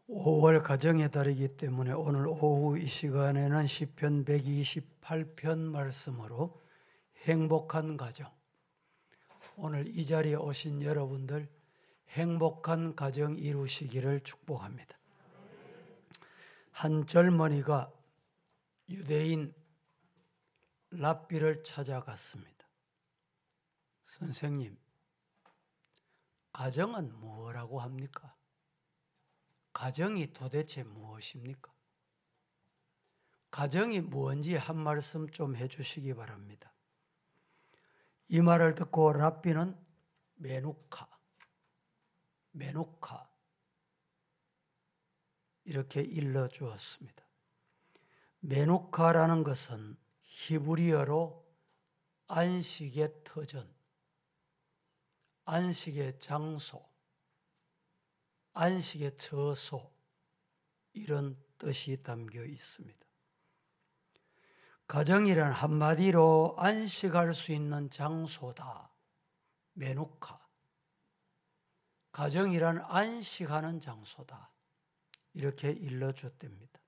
5월 가정의 달이기 때문에 오늘 오후 이 시간에는 시편 128편 말씀으로 행복한 가정, 오늘 이 자리에 오신 여러분들 행복한 가정 이루시기를 축복합니다. 한 젊은이가 유대인 랍비를 찾아갔습니다. 선생님, 가정은 뭐라고 합니까? 가정이 도대체 무엇입니까? 가정이 뭔지 한 말씀 좀 해주시기 바랍니다. 이 말을 듣고 랍비는 메누카 이렇게 일러주었습니다. 메누카라는 것은 히브리어로 안식의 터전, 안식의 장소, 안식의 처소 이런 뜻이 담겨 있습니다. 가정이란 한마디로 안식할 수 있는 장소다. 메누카. 가정이란 안식하는 장소다. 이렇게 일러줬답니다.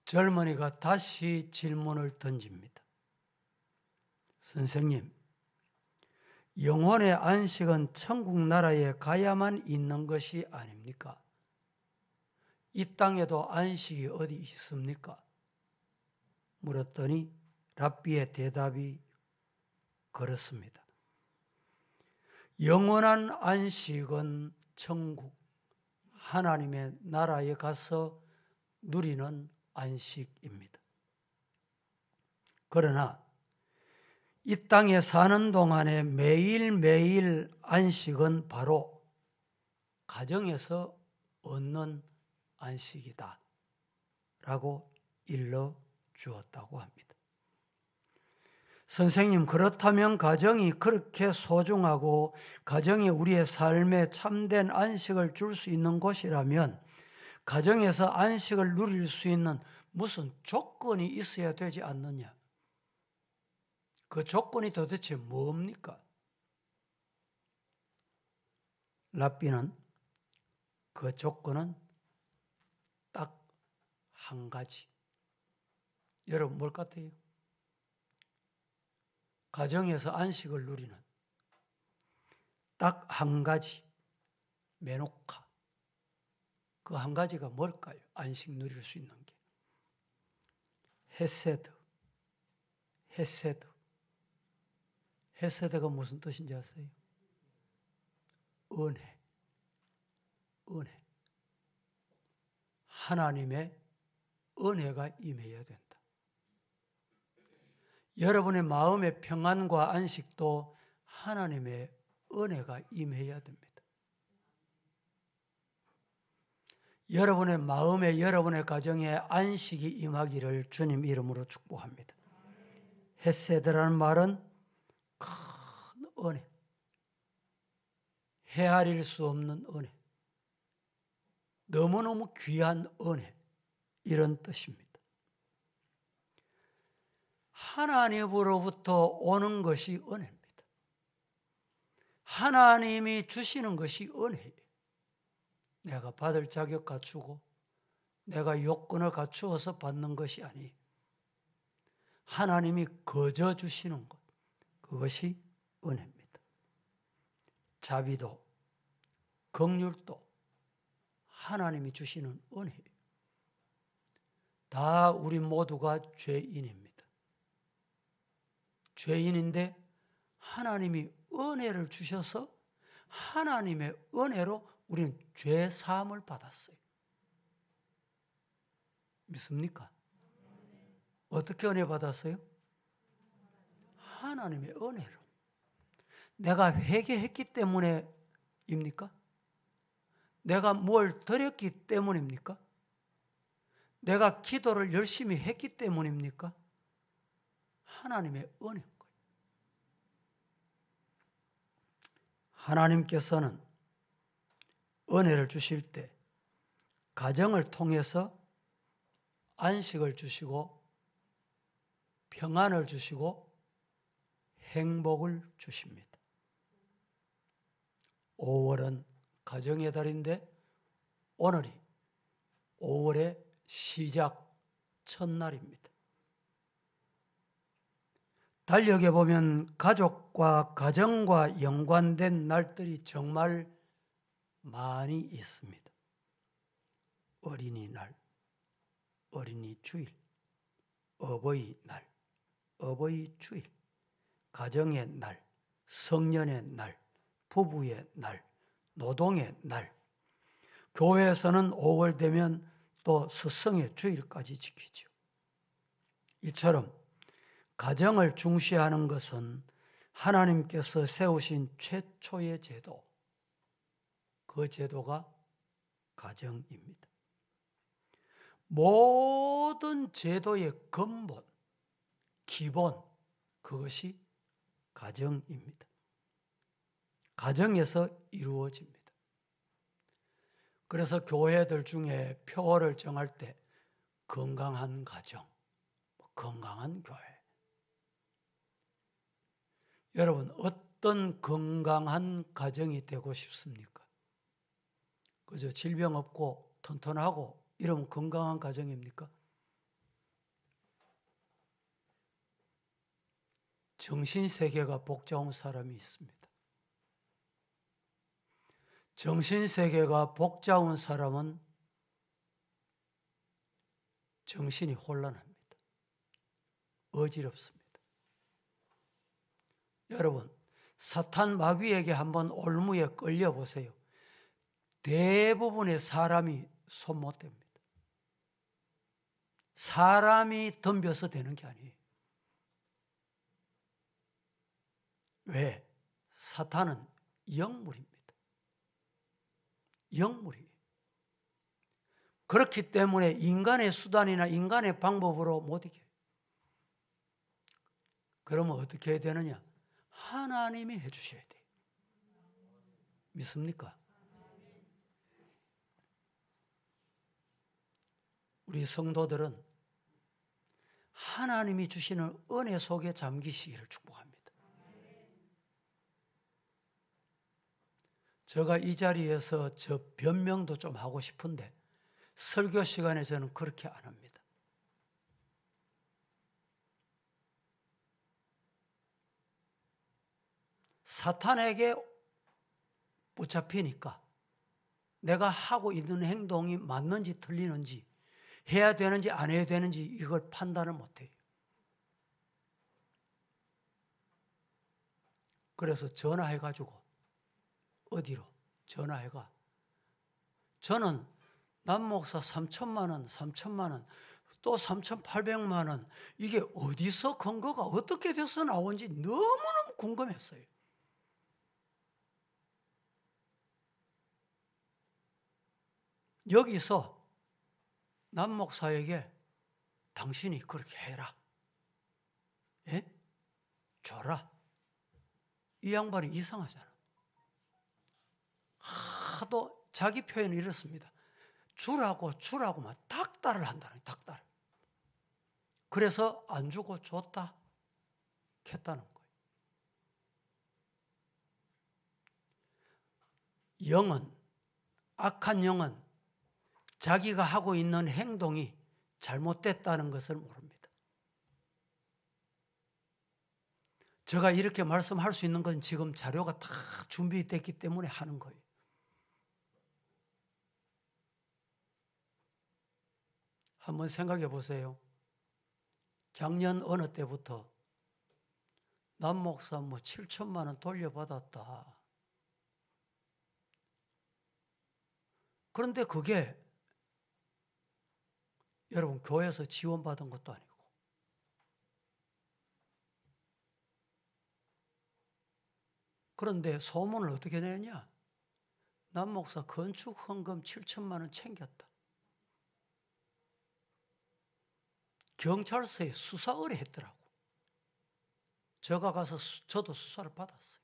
젊은이가 다시 질문을 던집니다. 선생님, 영혼의 안식은 천국 나라에 가야만 있는 것이 아닙니까? 이 땅에도 안식이 어디 있습니까? 물었더니 랍비의 대답이 그렇습니다. 영원한 안식은 천국, 하나님의 나라에 가서 누리는 안식입니다. 그러나 이 땅에 사는 동안에 매일매일 안식은 바로 가정에서 얻는 안식이다 라고 일러주었다고 합니다. 선생님, 그렇다면 가정이 그렇게 소중하고 가정이 우리의 삶에 참된 안식을 줄 수 있는 곳이라면 가정에서 안식을 누릴 수 있는 무슨 조건이 있어야 되지 않느냐? 그 조건이 도대체 뭡니까? 랍비는 그 조건은 딱 한 가지. 여러분 뭘 같아요? 가정에서 안식을 누리는 딱 한 가지, 메노카. 그 한 가지가 뭘까요? 안식 누릴 수 있는 게. 헤세드. 헤세드가 무슨 뜻인지 아세요? 은혜. 하나님의 은혜가 임해야 된다. 여러분의 마음의 평안과 안식도 하나님의 은혜가 임해야 됩니다. 여러분의 마음에 여러분의 가정에 안식이 임하기를 주님 이름으로 축복합니다. 헤세드라는 말은 큰 은혜, 헤아릴 수 없는 은혜, 너무너무 귀한 은혜, 이런 뜻입니다. 하나님으로부터 오는 것이 은혜입니다. 하나님이 주시는 것이 은혜예요. 내가 받을 자격 갖추고 내가 요건을 갖추어서 받는 것이 아니에요. 하나님이 거저 주시는 것, 그것이 은혜입니다. 자비도 긍휼도 하나님이 주시는 은혜예요. 다 우리 모두가 죄인입니다. 죄인인데 하나님이 은혜를 주셔서 하나님의 은혜로 우리는 죄 사함을 받았어요. 믿습니까? 어떻게 은혜 받았어요? 하나님의 은혜로. 내가 회개했기 때문에입니까? 내가 뭘 드렸기 때문입니까? 내가 기도를 열심히 했기 때문입니까? 하나님의 은혜인 거예요. 하나님께서는 은혜를 주실 때 가정을 통해서 안식을 주시고 평안을 주시고 행복을 주십니다. 5월은 가정의 달인데 오늘이 5월의 시작 첫날입니다. 달력에 보면 가족과 가정과 연관된 날들이 정말 많이 있습니다. 어린이날, 어린이 주일, 어버이날, 어버이 주일, 가정의 날, 성년의 날, 부부의 날, 노동의 날. 교회에서는 5월 되면 또 스승의 주일까지 지키죠. 이처럼 가정을 중시하는 것은 하나님께서 세우신 최초의 제도, 그 제도가 가정입니다. 모든 제도의 근본, 기본, 그것이 가정입니다. 가정에서 이루어집니다. 그래서 교회들 중에 표어를 정할 때 건강한 가정, 건강한 교회. 여러분, 어떤 건강한 가정이 되고 싶습니까? 그저 질병 없고 튼튼하고 이러면 건강한 가정입니까? 정신세계가 복잡한 사람이 있습니다. 정신세계가 복잡한 사람은 정신이 혼란합니다. 어지럽습니다. 여러분, 사탄 마귀에게 한번 올무에 끌려보세요. 대부분의 사람이 손 못 댑니다. 사람이 덤벼서 되는 게 아니에요. 왜? 사탄은 영물입니다. 영물이에요. 그렇기 때문에 인간의 수단이나 인간의 방법으로 못 이겨요. 그러면 어떻게 해야 되느냐? 하나님이 해주셔야 돼요. 믿습니까? 우리 성도들은 하나님이 주시는 은혜 속에 잠기시기를 축복합니다. 제가 이 자리에서 저 변명도 좀 하고 싶은데 설교 시간에 저는 그렇게 안 합니다. 사탄에게 붙잡히니까 내가 하고 있는 행동이 맞는지 틀리는지 해야 되는지 안 해야 되는지 이걸 판단을 못해요. 그래서 전화해가지고 어디로 전화해가 저는 남목사 3천만 원, 3천만 원, 또 3,800만 원 이게 어디서 근거가 어떻게 돼서 나온지 너무너무 궁금했어요. 여기서 남목사에게 당신이 그렇게 해라. 예? 줘라. 이 양반이 이상하잖아. 하도 자기 표현이 이렇습니다. 주라고 막 닥달을 한다는 닥달. 그래서 안 주고 줬다 했다는 거예요. 영은 악한 영은 자기가 하고 있는 행동이 잘못됐다는 것을 모릅니다. 제가 이렇게 말씀할 수 있는 건 지금 자료가 다 준비됐기 때문에 하는 거예요. 한번 생각해 보세요. 작년 어느 때부터 남 목사 뭐 7천만 원 돌려받았다. 그런데 그게 여러분 교회에서 지원받은 것도 아니고 그런데 소문을 어떻게 내냐? 남 목사 건축 헌금 7천만 원 챙겼다. 경찰서에 수사 의뢰했더라고. 제가 가서 저도 수사를 받았어요.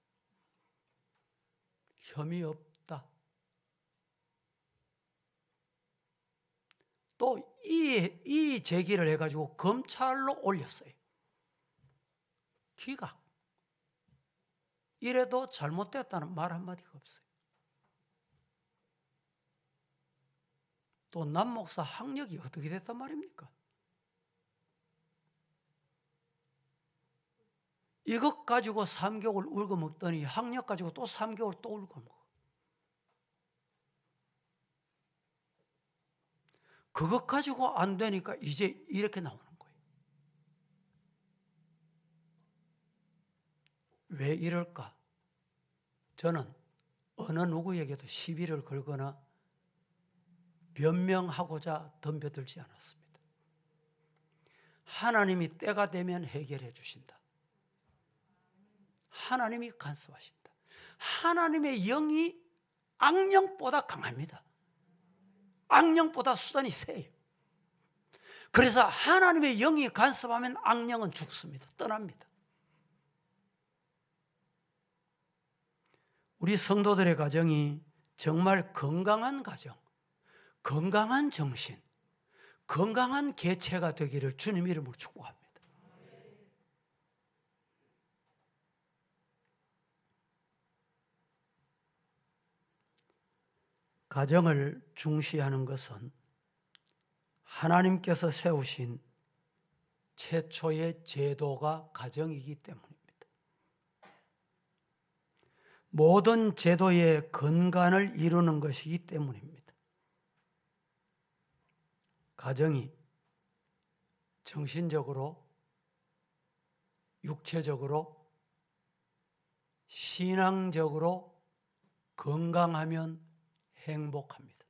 혐의 없다. 또 이 제기를 해가지고 검찰로 올렸어요. 기각. 이래도 잘못됐다는 말 한마디가 없어요. 또 남목사 학력이 어떻게 됐단 말입니까? 이것 가지고 3개월 울고 먹더니 학력 가지고 또 3개월 또 울고 먹어. 그것 가지고 안 되니까 이제 이렇게 나오는 거예요. 왜 이럴까? 저는 어느 누구에게도 시비를 걸거나 변명하고자 덤벼들지 않았습니다. 하나님이 때가 되면 해결해 주신다. 하나님이 간섭하신다. 하나님의 영이 악령보다 강합니다. 악령보다 수단이 세요. 그래서 하나님의 영이 간섭하면 악령은 죽습니다. 떠납니다. 우리 성도들의 가정이 정말 건강한 가정, 건강한 정신, 건강한 개체가 되기를 주님 이름으로 축복합니다. 가정을 중시하는 것은 하나님께서 세우신 최초의 제도가 가정이기 때문입니다. 모든 제도의 근간을 이루는 것이기 때문입니다. 가정이 정신적으로, 육체적으로, 신앙적으로 건강하면 행복합니다.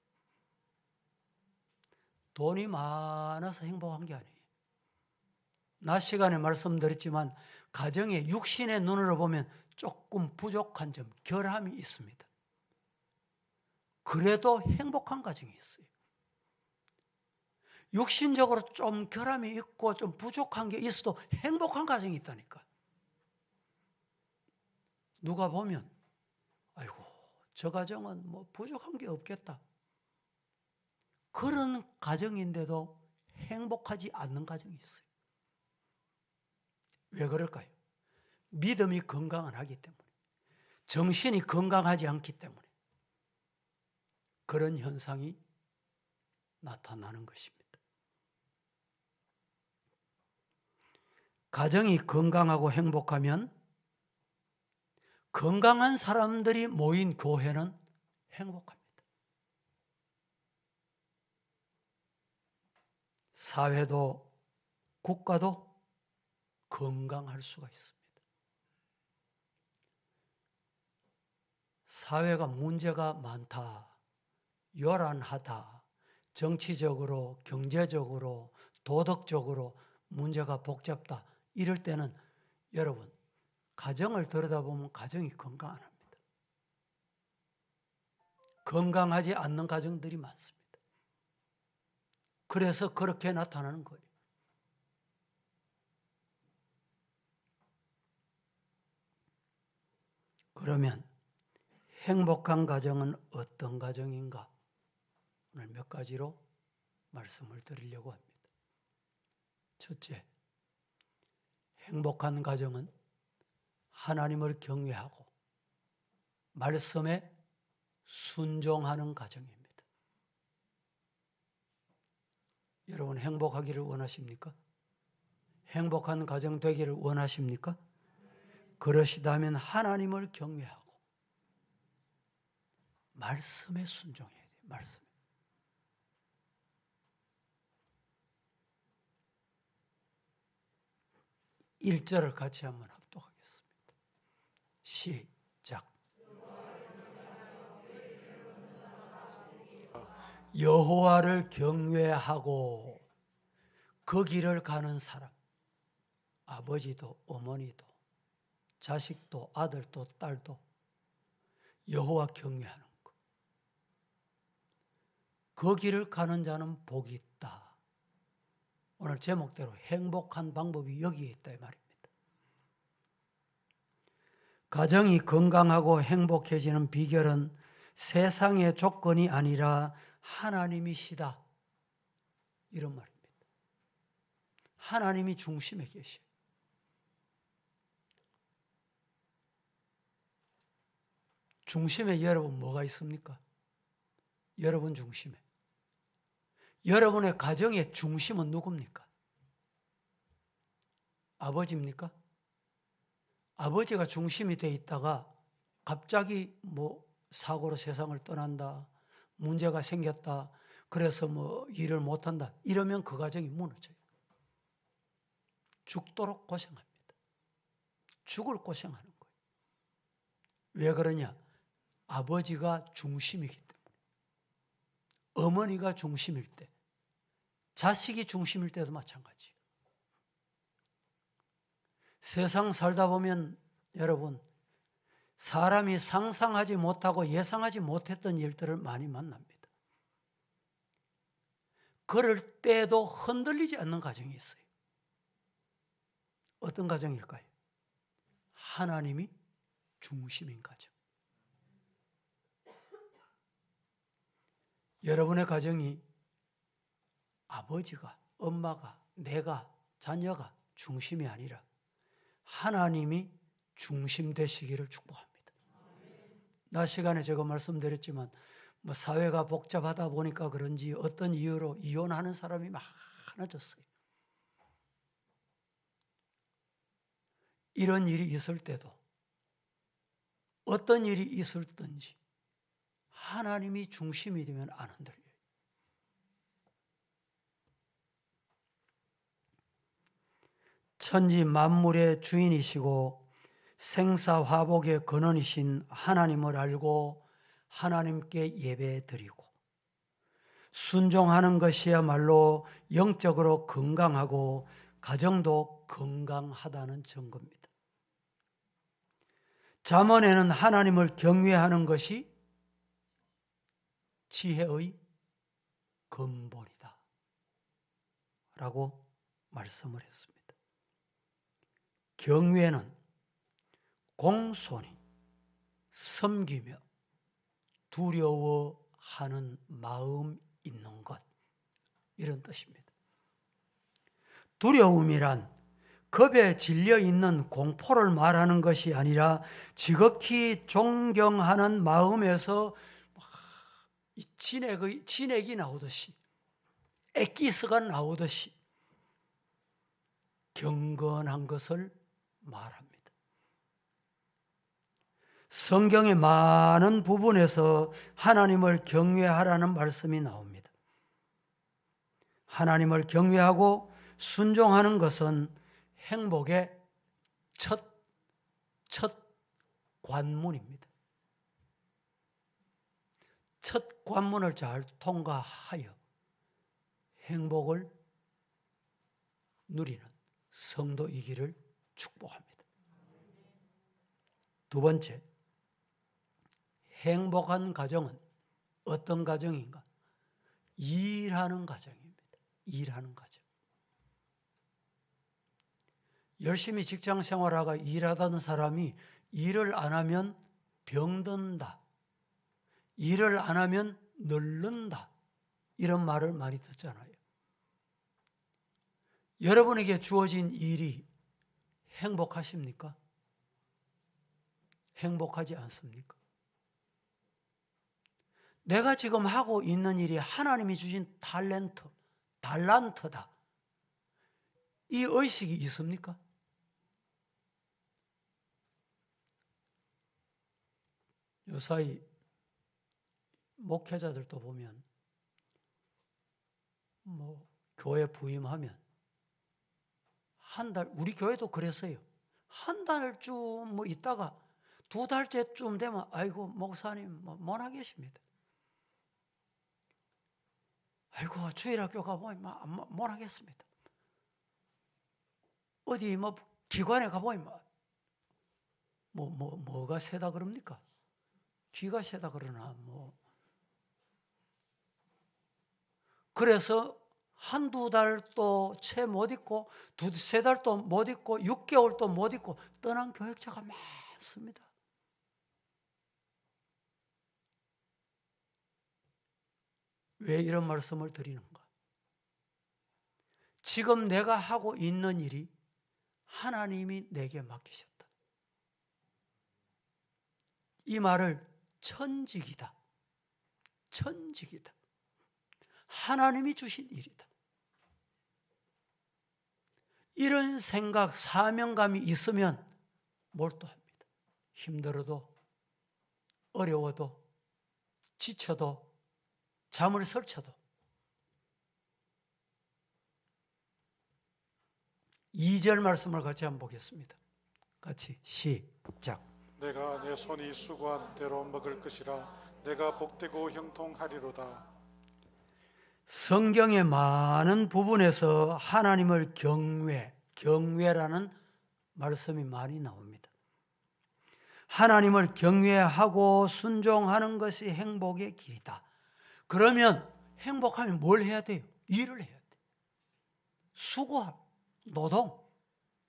돈이 많아서 행복한 게 아니에요. 낮 시간에 말씀드렸지만 가정의 육신의 눈으로 보면 조금 부족한 점, 결함이 있습니다. 그래도 행복한 가정이 있어요. 육신적으로 좀 결함이 있고 좀 부족한 게 있어도 행복한 가정이 있다니까. 누가 보면 아이고 저 가정은 뭐 부족한 게 없겠다. 그런 가정인데도 행복하지 않는 가정이 있어요. 왜 그럴까요? 믿음이 건강하기 때문에, 정신이 건강하지 않기 때문에 그런 현상이 나타나는 것입니다. 가정이 건강하고 행복하면 건강한 사람들이 모인 교회는 행복합니다. 사회도 국가도 건강할 수가 있습니다. 사회가 문제가 많다, 요란하다, 정치적으로, 경제적으로, 도덕적으로 문제가 복잡다. 이럴 때는 여러분, 가정을 들여다보면 가정이 건강 안 합니다. 건강하지 않는 가정들이 많습니다. 그래서 그렇게 나타나는 거예요. 그러면 행복한 가정은 어떤 가정인가? 오늘 몇 가지로 말씀을 드리려고 합니다. 첫째, 행복한 가정은 하나님을 경외하고 말씀에 순종하는 가정입니다. 여러분 행복하기를 원하십니까? 행복한 가정 되기를 원하십니까? 그러시다면 하나님을 경외하고 말씀에 순종해야 돼요. 말씀에. 일절을 같이 한번 합독하겠습니다. 시작. 여호와를 경외하고 그 길을 가는 사람, 아버지도 어머니도 자식도 아들도 딸도 여호와 경외하는 것. 그 길을 가는 자는 복이 있다. 오늘 제목대로 행복한 방법이 여기에 있다 이 말입니다. 가정이 건강하고 행복해지는 비결은 세상의 조건이 아니라 하나님이시다. 이런 말입니다. 하나님이 중심에 계셔요. 중심에 여러분 뭐가 있습니까? 여러분 중심에 여러분의 가정의 중심은 누굽니까? 아버지입니까? 아버지가 중심이 돼 있다가 갑자기 뭐 사고로 세상을 떠난다, 문제가 생겼다, 그래서 뭐 일을 못한다, 이러면 그 가정이 무너져요. 죽도록 고생합니다. 죽을 고생하는 거예요. 왜 그러냐? 아버지가 중심이기 때문에. 어머니가 중심일 때, 자식이 중심일 때도 마찬가지예요. 세상 살다 보면 여러분, 사람이 상상하지 못하고 예상하지 못했던 일들을 많이 만납니다. 그럴 때도 흔들리지 않는 가정이 있어요. 어떤 가정일까요? 하나님이 중심인 가정. 여러분의 가정이 아버지가, 엄마가, 내가, 자녀가 중심이 아니라 하나님이 중심 되시기를 축복합니다. 낮 시간에 제가 말씀드렸지만 뭐 사회가 복잡하다 보니까 그런지 어떤 이유로 이혼하는 사람이 많아졌어요. 이런 일이 있을 때도 어떤 일이 있었든지 하나님이 중심이 되면 안 흔들려요. 천지 만물의 주인이시고 생사화복의 근원이신 하나님을 알고 하나님께 예배드리고 순종하는 것이야말로 영적으로 건강하고 가정도 건강하다는 증거입니다. 잠언에는 하나님을 경외하는 것이 지혜의 근본이다 라고 말씀을 했습니다. 경외는 공손히 섬기며 두려워하는 마음 있는 것, 이런 뜻입니다. 두려움이란 겁에 질려 있는 공포를 말하는 것이 아니라 지극히 존경하는 마음에서 진액이 나오듯이, 액기스가 나오듯이 경건한 것을 말합니다. 성경의 많은 부분에서 하나님을 경외하라는 말씀이 나옵니다. 하나님을 경외하고 순종하는 것은 행복의 첫 관문입니다. 첫 관문을 잘 통과하여 행복을 누리는 성도이기를 축복합니다. 두 번째, 행복한 가정은 어떤 가정인가? 일하는 가정입니다. 일하는 가정. 열심히 직장 생활하고 일하던 사람이 일을 안 하면 병든다, 일을 안 하면 늙는다, 이런 말을 많이 듣잖아요. 여러분에게 주어진 일이 행복하십니까? 행복하지 않습니까? 내가 지금 하고 있는 일이 하나님이 주신 달란트다, 이 의식이 있습니까? 요사이 목회자들도 보면 뭐 교회 부임하면 한 달, 우리 교회도 그랬어요. 한 달쯤 뭐 있다가 두 달째쯤 되면 아이고 목사님 못 하겠습니다. 아이고 주일학교 가보면 못 하겠습니다. 어디 뭐 기관에 가보면 뭐가 세다 그럽니까? 귀가 세다 그러나 뭐. 그래서 한두 달도 채 못 있고 두세 달도 못 있고 6개월도 못 있고 떠난 교역자가 많습니다. 왜 이런 말씀을 드리는가? 지금 내가 하고 있는 일이 하나님이 내게 맡기셨다. 이 말을 천직이다. 천직이다. 하나님이 주신 일이다. 이런 생각, 사명감이 있으면 몰두합니다. 힘들어도, 어려워도, 지쳐도, 잠을 설쳐도. 2절 말씀을 같이 한번 보겠습니다. 같이 시작. 내가 내 손이 수고한 대로 먹을 것이라. 내가 복되고 형통하리로다. 성경의 많은 부분에서 하나님을 경외라는 말씀이 많이 나옵니다. 하나님을 경외하고 순종하는 것이 행복의 길이다. 그러면 행복하면 뭘 해야 돼요? 일을 해야 돼요.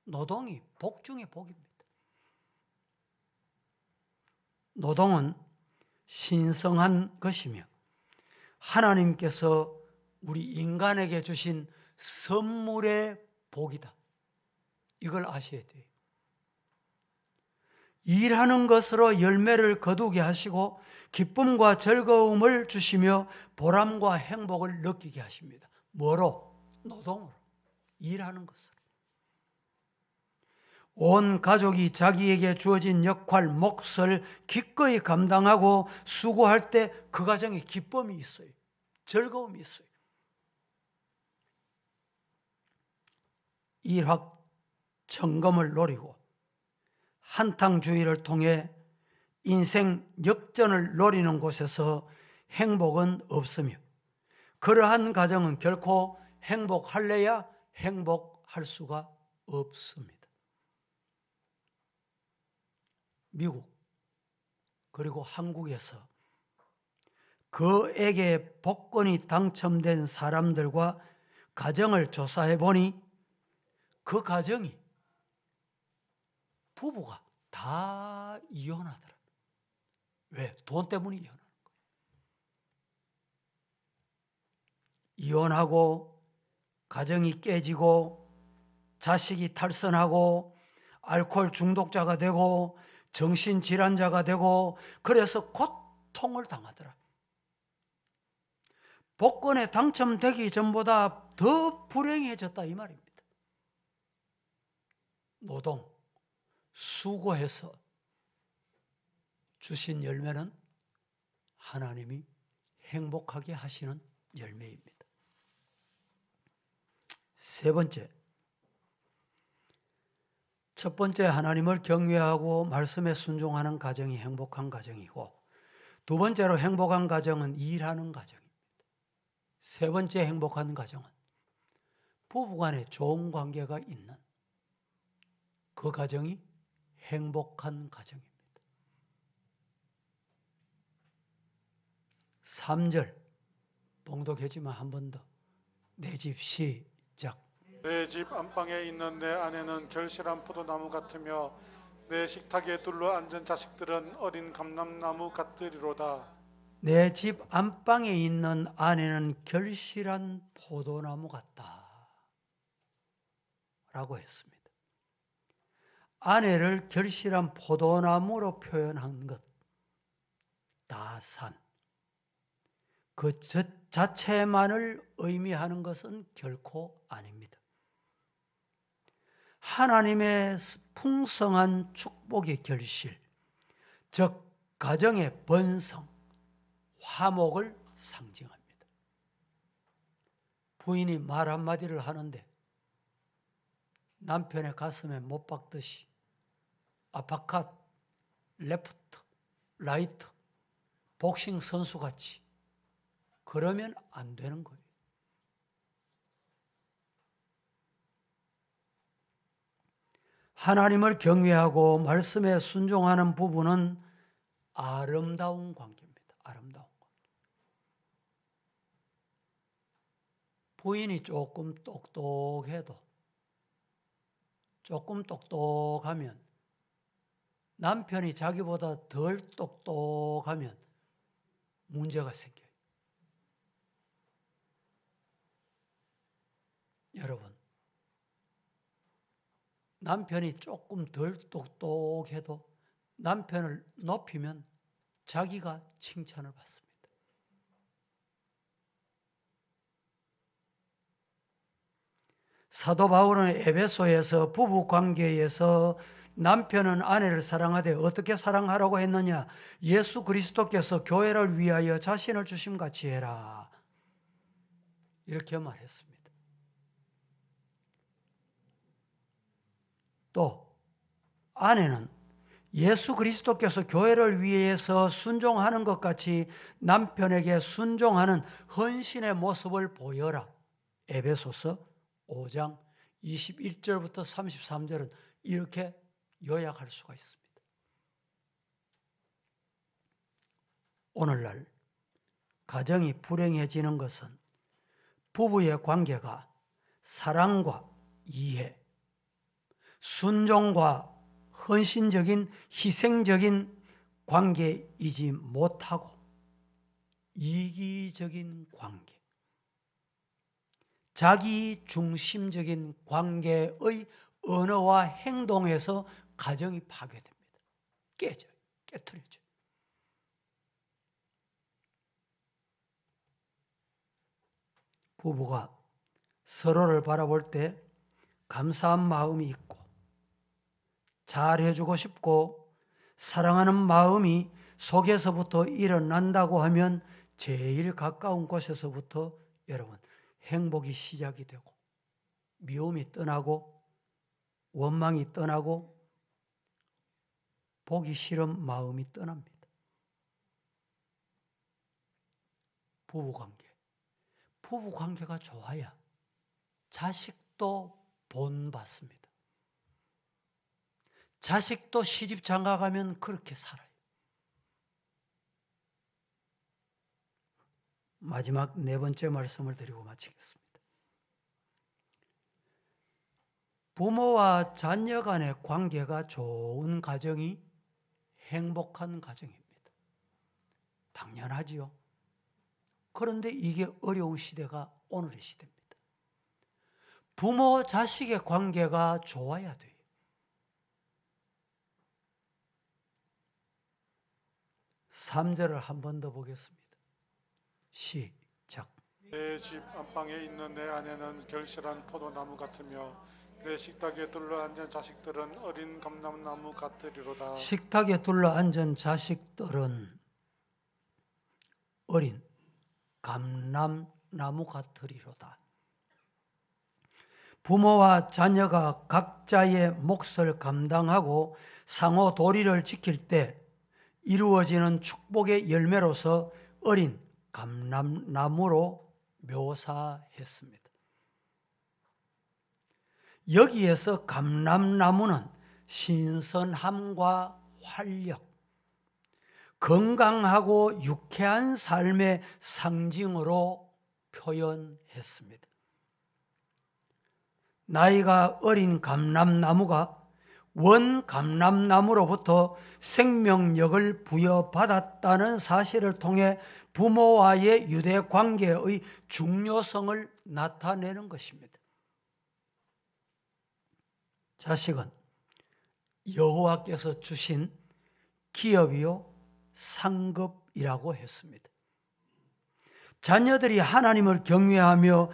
노동이 복 중의 복입니다. 노동은 신성한 것이며 하나님께서 우리 인간에게 주신 선물의 복이다. 이걸 아셔야 돼요. 일하는 것으로 열매를 거두게 하시고 기쁨과 즐거움을 주시며 보람과 행복을 느끼게 하십니다. 뭐로? 노동으로. 일하는 것으로. 온 가족이 자기에게 주어진 역할, 몫을 기꺼이 감당하고 수고할 때 그 가정에 기쁨이 있어요. 즐거움이 있어요. 일확천금을 노리고 한탕주의를 통해 인생 역전을 노리는 곳에서 행복은 없으며 그러한 가정은 결코 행복할래야 행복할 수가 없습니다. 미국 그리고 한국에서 그에게 복권이 당첨된 사람들과 가정을 조사해 보니 그 가정이 부부가 다 이혼하더라. 왜? 돈 때문에 이혼하는 거예요. 이혼하고 가정이 깨지고 자식이 탈선하고 알코올 중독자가 되고 정신질환자가 되고 그래서 고통을 당하더라. 복권에 당첨되기 전보다 더 불행해졌다 이 말입니다. 노동, 수고해서 주신 열매는 하나님이 행복하게 하시는 열매입니다. 세 번째, 첫 번째 하나님을 경외하고 말씀에 순종하는 가정이 행복한 가정이고 두 번째로 행복한 가정은 일하는 가정입니다. 세 번째 행복한 가정은 부부간에 좋은 관계가 있는 그 가정이 행복한 가정입니다. 3절 봉독했지만 한 번 더. 내 집 시작. 내 집 안방에 있는 내 아내는 결실한 포도나무 같으며 내 식탁에 둘러앉은 자식들은 어린 감람나무 같으리로다. 내 집 안방에 있는 아내는 결실한 포도나무 같다 라고 했습니다. 아내를 결실한 포도나무로 표현한 것, 다산, 그 자체만을 의미하는 것은 결코 아닙니다. 하나님의 풍성한 축복의 결실, 즉 가정의 번성, 화목을 상징합니다. 부인이 말 한마디를 하는데 남편의 가슴에 못 박듯이 아파컷, 레프트, 라이트, 복싱 선수같이 그러면 안 되는 거예요. 하나님을 경외하고 말씀에 순종하는 부부는 아름다운 관계입니다. 아름다운 관계. 부인이 조금 똑똑하면 남편이 자기보다 덜 똑똑하면 문제가 생겨요. 여러분, 남편이 조금 덜 똑똑해도 남편을 높이면 자기가 칭찬을 받습니다. 사도 바울은 에베소에서 부부 관계에서 남편은 아내를 사랑하되 어떻게 사랑하라고 했느냐? 예수 그리스도께서 교회를 위하여 자신을 주심같이 해라. 이렇게 말했습니다. 또 아내는 예수 그리스도께서 교회를 위해서 순종하는 것 같이 남편에게 순종하는 헌신의 모습을 보여라. 에베소서 5장 21절부터 33절은 이렇게 요약할 수가 있습니다. 오늘날 가정이 불행해지는 것은 부부의 관계가 사랑과 이해, 순종과 헌신적인 희생적인 관계이지 못하고 이기적인 관계, 자기 중심적인 관계의 언어와 행동에서 가정이 파괴됩니다. 깨져요. 깨트려져요. 부부가 서로를 바라볼 때 감사한 마음이 있고 잘해주고 싶고 사랑하는 마음이 속에서부터 일어난다고 하면 제일 가까운 곳에서부터 여러분 행복이 시작이 되고 미움이 떠나고 원망이 떠나고 보기 싫은 마음이 떠납니다. 부부관계가 좋아야 자식도 본받습니다. 자식도 시집 장가가면 그렇게 살아요. 마지막 네 번째 말씀을 드리고 마치겠습니다. 부모와 자녀 간의 관계가 좋은 가정이 행복한 가정입니다. 당연하지요. 그런데 이게 어려운 시대가 오늘의 시대입니다. 부모 자식의 관계가 좋아야 돼요. 3절을 한 번 더 보겠습니다. 시작. 내 집 안방에 있는 내 아내는 결실한 포도나무 같으며 내 식탁에 둘러앉은 자식들은 어린 감람나무 같으리로다. 식탁에 둘러앉은 자식들은 어린 감람나무 같으리로다. 부모와 자녀가 각자의 몫을 감당하고 상호 도리를 지킬 때 이루어지는 축복의 열매로서 어린 감람나무로 묘사했습니다. 여기에서 감람나무는 신선함과 활력, 건강하고 유쾌한 삶의 상징으로 표현했습니다. 나이가 어린 감람나무가 원 감람나무로부터 생명력을 부여받았다는 사실을 통해 부모와의 유대 관계의 중요성을 나타내는 것입니다. 자식은 여호와께서 주신 기업이요 상급이라고 했습니다. 자녀들이 하나님을 경외하며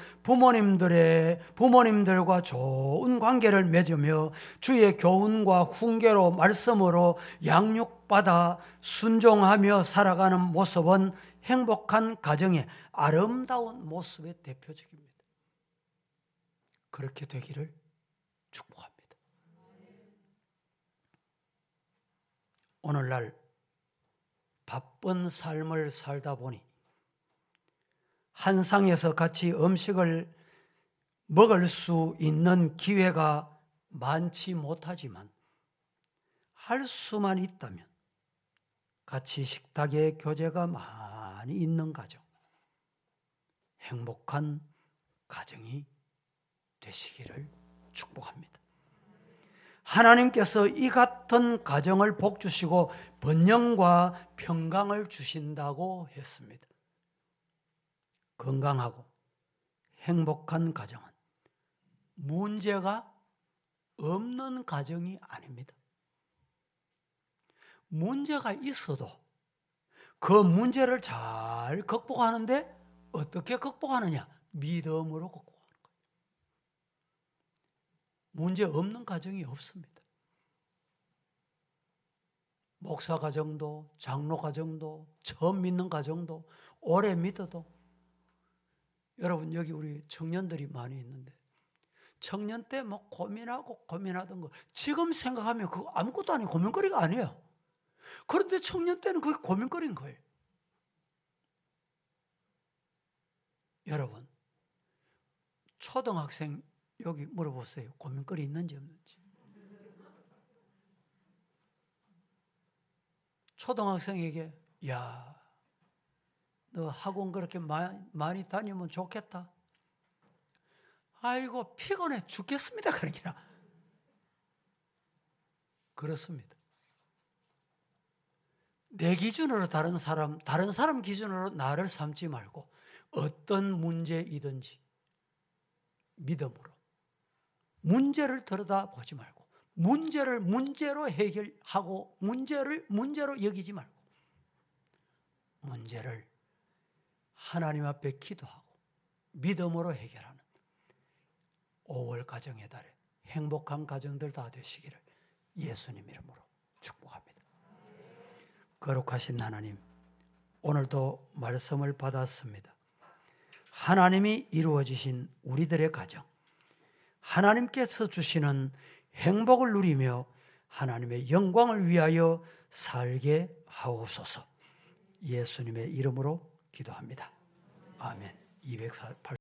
부모님들과 좋은 관계를 맺으며 주의 교훈과 훈계로 말씀으로 양육받아 순종하며 살아가는 모습은 행복한 가정의 아름다운 모습의 대표적입니다. 그렇게 되기를 축복합니다. 오늘날 바쁜 삶을 살다 보니 한 상에서 같이 음식을 먹을 수 있는 기회가 많지 못하지만 할 수만 있다면 같이 식탁에 교제가 많이 있는 가정, 행복한 가정이 되시기를 축복합니다. 하나님께서 이 같은 가정을 복주시고 번영과 평강을 주신다고 했습니다. 건강하고 행복한 가정은 문제가 없는 가정이 아닙니다. 문제가 있어도 그 문제를 잘 극복하는데 어떻게 극복하느냐? 믿음으로 극복하는 거예요. 문제 없는 가정이 없습니다. 목사 가정도, 장로 가정도, 처음 믿는 가정도, 오래 믿어도. 여러분, 여기 우리 청년들이 많이 있는데 청년 때 뭐 고민하고 고민하던 거 지금 생각하면 그거 아무것도 아니고 고민거리가 아니에요. 그런데 청년 때는 그게 고민거리인 거예요. 여러분, 초등학생 여기 물어보세요. 고민거리 있는지 없는지. 초등학생에게 야, 너 학원 그렇게 많이 다니면 좋겠다. 아이고 피곤해 죽겠습니다. 그러기나. 그렇습니다. 내 기준으로 다른 사람 기준으로 나를 삼지 말고 어떤 문제이든지 믿음으로 문제를 들여다보지 말고 문제를 문제로 해결하고 문제를 문제로 여기지 말고 문제를 하나님 앞에 기도하고 믿음으로 해결하는 5월 가정의 달에 행복한 가정들 다 되시기를 예수님 이름으로 축복합니다. 거룩하신 하나님, 오늘도 말씀을 받았습니다. 하나님이 이루어지신 우리들의 가정, 하나님께서 주시는 행복을 누리며 하나님의 영광을 위하여 살게 하옵소서. 예수님의 이름으로 기도합니다. 아멘. 208